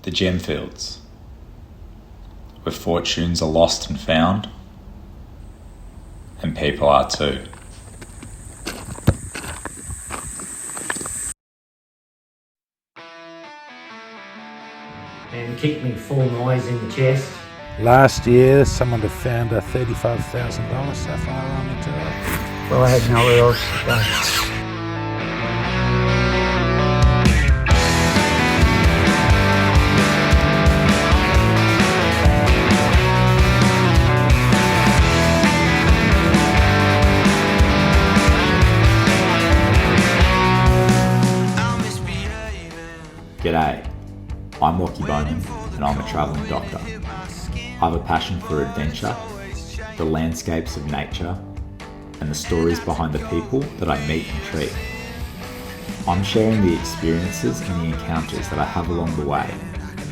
The Gemfields, where fortunes are lost and found, and people are too. And kicked me full noise in the chest. Last year, someone had found a $35,000 sapphire on the job. Well, I had nowhere else to go. G'day, I'm Wacky and I'm a travelling doctor. I have a passion for adventure, the landscapes of nature, and the stories behind the people that I meet and treat. I'm sharing the experiences and the encounters that I have along the way,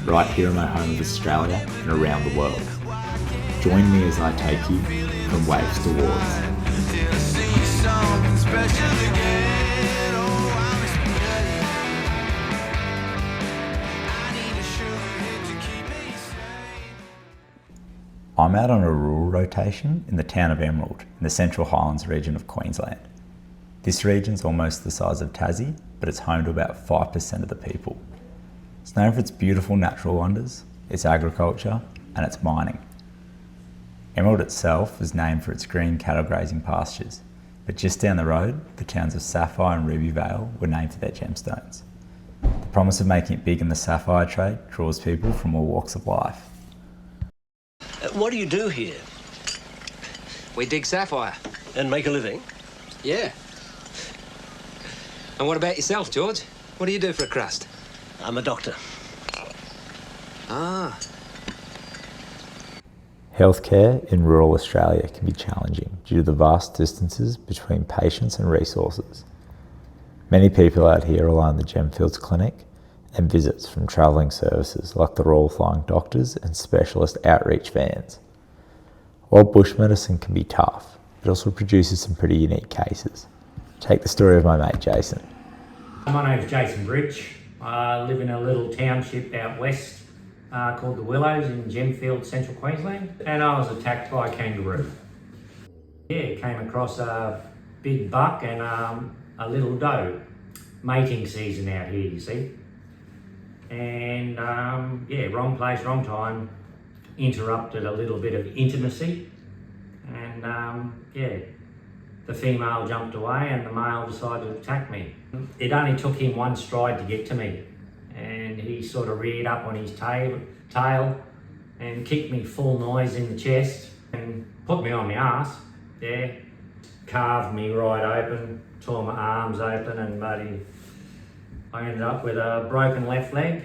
right here in my home of Australia and around the world. Join me as I take you from waves to wars. I'm out on a rural rotation in the town of Emerald in the Central Highlands region of Queensland. This region's almost the size of Tassie, but it's home to about 5% of the people. It's known for its beautiful natural wonders, its agriculture, and its mining. Emerald itself is named for its green cattle grazing pastures, but just down the road, the towns of Sapphire and Rubyvale were named for their gemstones. The promise of making it big in the sapphire trade draws people from all walks of life. What do you do here? We dig sapphire. And make a living? Yeah. And what about yourself, George? What do you do for a crust? I'm a doctor. Ah. Healthcare in rural Australia can be challenging due to the vast distances between patients and resources. Many people out here rely on the Gemfields Clinic and visits from travelling services like the Royal Flying Doctors and specialist outreach vans. While bush medicine can be tough, it also produces some pretty unique cases. Take the story of my mate Jason. My name's Jason Bridge. I live in a little township out west called the Willows in Gemfields, Central Queensland, and I was attacked by a kangaroo. Yeah, came across a big buck and a little doe. Mating season out here, you see. And wrong place, wrong time, interrupted a little bit of intimacy, and the female jumped away and the male decided to attack me. It only took him one stride to get to me, and he sort of reared up on his tail and kicked me full noise in the chest and put me on my ass. Yeah, carved me right open, tore my arms open, and I ended up with a broken left leg,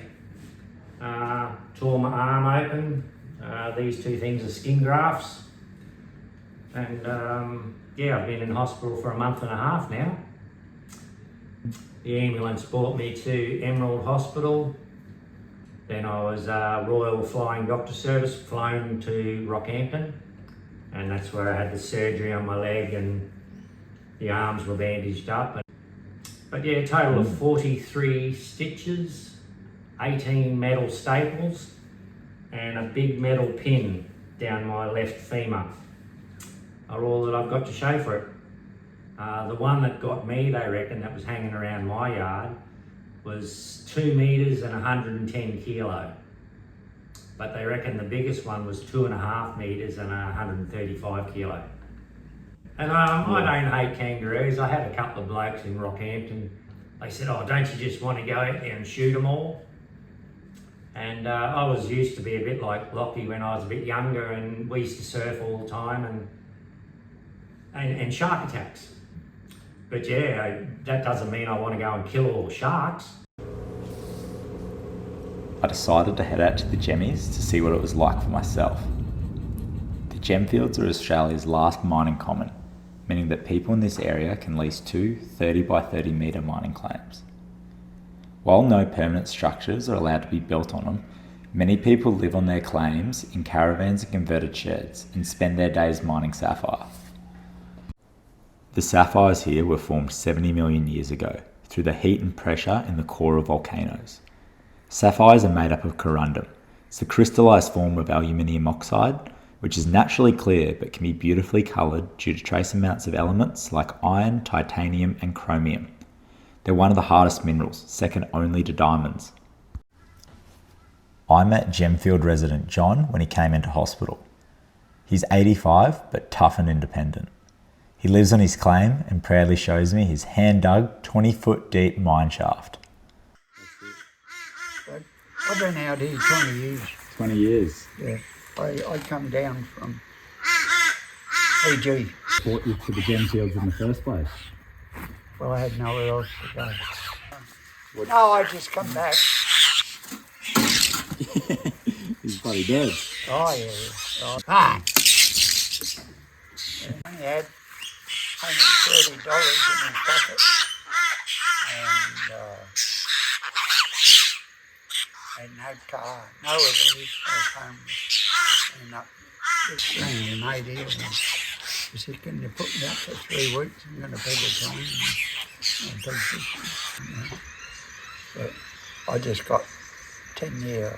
tore my arm open. These two things are skin grafts. And I've been in hospital for a month and a half now. The ambulance brought me to Emerald Hospital. Then I was Royal Flying Doctor Service flown to Rockhampton. And that's where I had the surgery on my leg and the arms were bandaged up. But yeah, a total of 43 stitches, 18 metal staples, and a big metal pin down my left femur are all that I've got to show for it. The one that got me, they reckon, that was hanging around my yard, was 2 metres and 110 kilo. But they reckon the biggest one was 2.5 metres and 135 kilo. And I don't hate kangaroos. I had a couple of blokes in Rockhampton. They said, "Oh, don't you just want to go out there and shoot them all?" And I was used to be a bit like Lockie when I was a bit younger, and we used to surf all the time and shark attacks. But yeah, that doesn't mean I want to go and kill all the sharks. I decided to head out to the Gemmies to see what it was like for myself. The Gemfields are Australia's last mining common, meaning that people in this area can lease 2 30 by 30 metre mining claims. While no permanent structures are allowed to be built on them, many people live on their claims in caravans and converted sheds and spend their days mining sapphire. The sapphires here were formed 70 million years ago through the heat and pressure in the core of volcanoes. Sapphires are made up of corundum. It's the crystallised form of aluminium oxide, which is naturally clear but can be beautifully coloured due to trace amounts of elements like iron, titanium and chromium. They're one of the hardest minerals, second only to diamonds. I met Gemfield resident John when he came into hospital. He's 85 but tough and independent. He lives on his claim and proudly shows me his hand-dug 20-foot deep mine shaft. I've been out here 20 years. 20 years. Yeah, I come down from Fiji. Brought you to the Gemfields in the first place? Well, I had nowhere else to go. No, I just come back. He's bloody dead. Oh, yeah. Oh. Ah. Yeah, I had $130 in my pocket. And no car, no other lease, I was homeless. And this thing we made here, he said, can you put me up for 3 weeks? I'm going to pay the time. And but I just got 10-year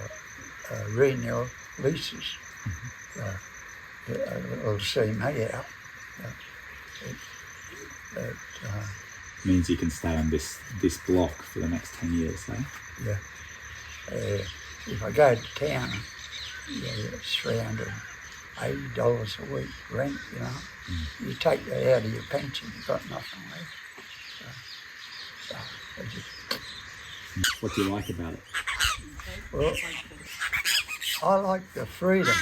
renewal leases. It'll see me out. Means you can stay on this block for the next 10 years, eh? Yeah. If I go to town, it's $380 a week rent, you know. You take that out of your pension, you've got nothing left. What do you like about it? Well, I like the freedom,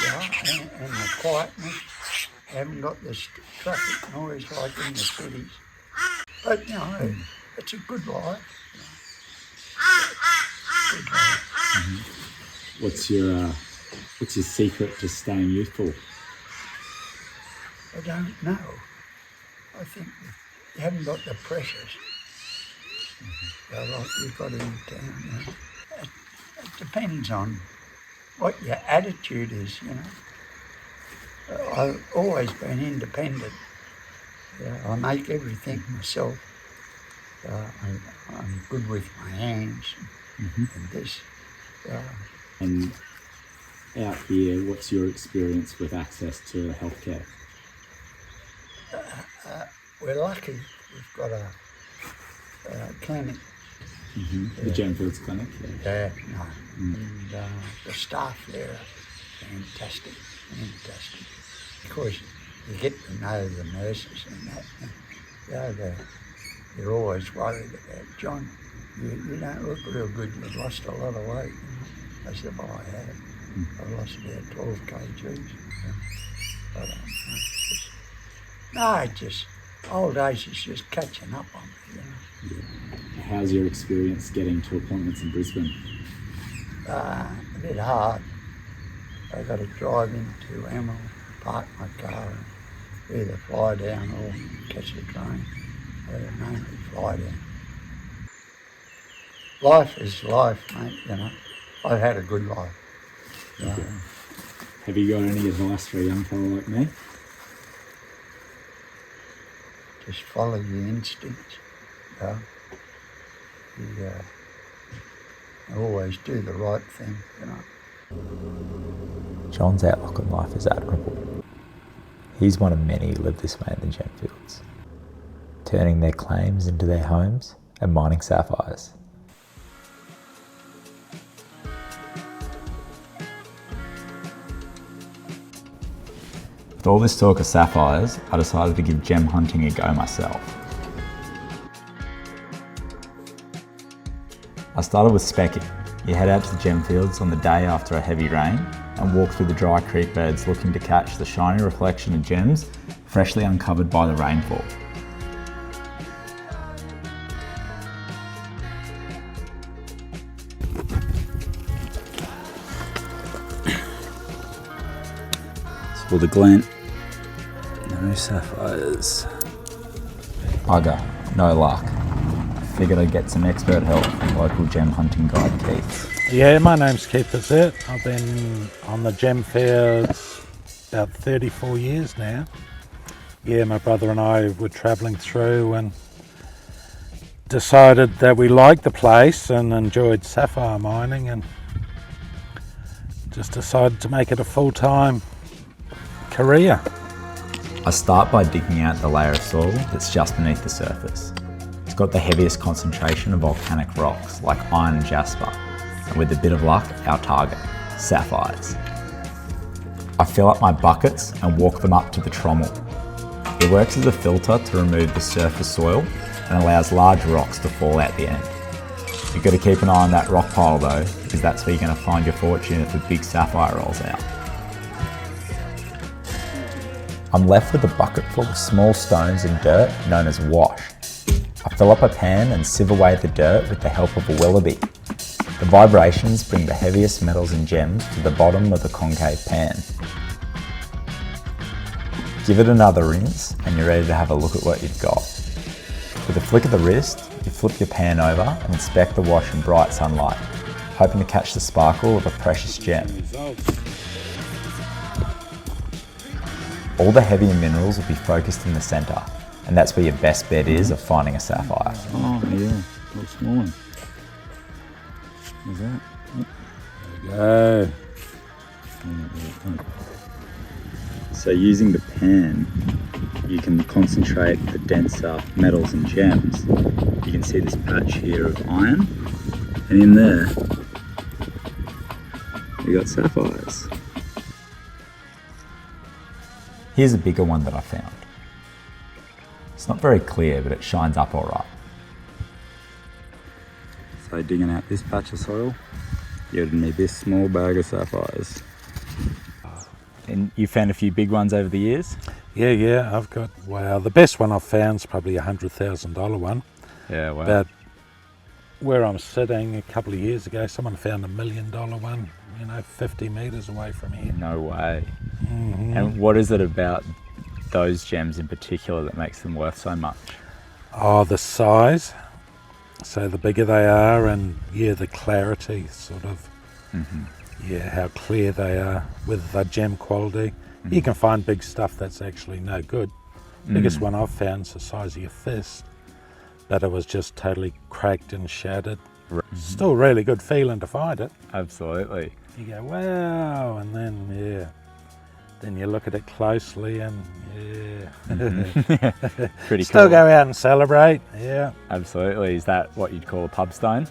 and the quietness. I haven't got this traffic noise like in the cities. But, you know, it's a good life. Good life. What's your secret to staying youthful? I don't know. I think you haven't got the pressures. Like you've got in town, you know. It depends on what your attitude is, you know. I've always been independent. I make everything myself. I'm good with my hands and this. And out here, what's your experience with access to healthcare? We're lucky. We've got a clinic. The Gemfields clinic? Yeah, no. And the staff there are fantastic. Of course, you get to know the nurses and that. And, they're always worried about, John, you don't look real good. You've lost a lot of weight. You know? I said, well, I have. I've lost about 12 kgs. But just old age is just catching up on me, you know. Yeah. How's your experience getting to appointments in Brisbane? A bit hard. I've got to drive into Emerald, park my car, and either fly down or catch a train. Mainly fly down. Life is life, mate, you know. I've had a good life. Okay. Have you got any advice for a young fellow like me? Just follow your instincts, you know. You always do the right thing, you know. John's outlook on life is admirable. He's one of many who live this way in the Gemfields, turning their claims into their homes and mining sapphires. With all this talk of sapphires, I decided to give gem hunting a go myself. I started with specking. You head out to the Gemfields on the day after a heavy rain and walk through the dry creek beds looking to catch the shiny reflection of gems freshly uncovered by the rainfall. For the glint, no sapphires. Bugger, no luck. Figured I'd get some expert help from local gem hunting guide Keith. Yeah, my name's Keith Pizzett. I've been on the Gemfields about 34 years now. Yeah, my brother and I were travelling through and decided that we liked the place and enjoyed sapphire mining, and just decided to make it a full-time career. I start by digging out the layer of soil that's just beneath the surface. It's got the heaviest concentration of volcanic rocks like iron and jasper, and with a bit of luck, our target, sapphires. I fill up my buckets and walk them up to the trommel. It works as a filter to remove the surface soil and allows large rocks to fall out the end. You've got to keep an eye on that rock pile though, because that's where you're going to find your fortune if the big sapphire rolls out. I'm left with a bucket full of small stones and dirt known as wash. I fill up a pan and sieve away the dirt with the help of a willoughby. The vibrations bring the heaviest metals and gems to the bottom of the concave pan. Give it another rinse and you're ready to have a look at what you've got. With a flick of the wrist, you flip your pan over and inspect the wash in bright sunlight, hoping to catch the sparkle of a precious gem. All the heavier minerals will be focused in the centre, and that's where your best bet is of finding a sapphire. Oh yeah, little small one. What's that? There we go. So using the pan, you can concentrate the denser metals and gems. You can see this patch here of iron, and in there, you got sapphires. Here's a bigger one that I found. It's not very clear, but it shines up all right. So digging out this patch of soil, yielded me this small bag of sapphires. And you found a few big ones over the years? Yeah, I've got, wow, the best one I've found is probably $100,000 one. Yeah, wow. But where I'm sitting a couple of years ago, someone found $1 million one, 50 metres away from here. No way. Mm-hmm. And what is it about those gems in particular that makes them worth so much? Oh, the size. So the bigger they are, and yeah, the clarity, sort of. Mm-hmm. Yeah, how clear they are with the gem quality. You can find big stuff that's actually no good. Biggest one I've found is the size of your fist, but it was just totally cracked and shattered. Still really good feeling to find it. Absolutely. You go, wow, and then then you look at it closely and Pretty still cool. go out and celebrate. Yeah. Absolutely. Is that what you'd call a pub stone?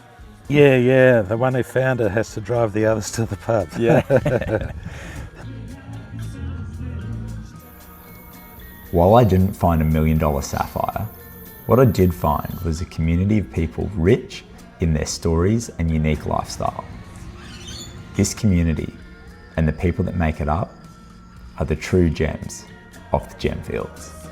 Yeah, the one who found it has to drive the others to the pub. Yeah. While I didn't find $1 million sapphire, what I did find was a community of people rich in their stories and unique lifestyle. This community and the people that make it up are the true gems of the Gemfields.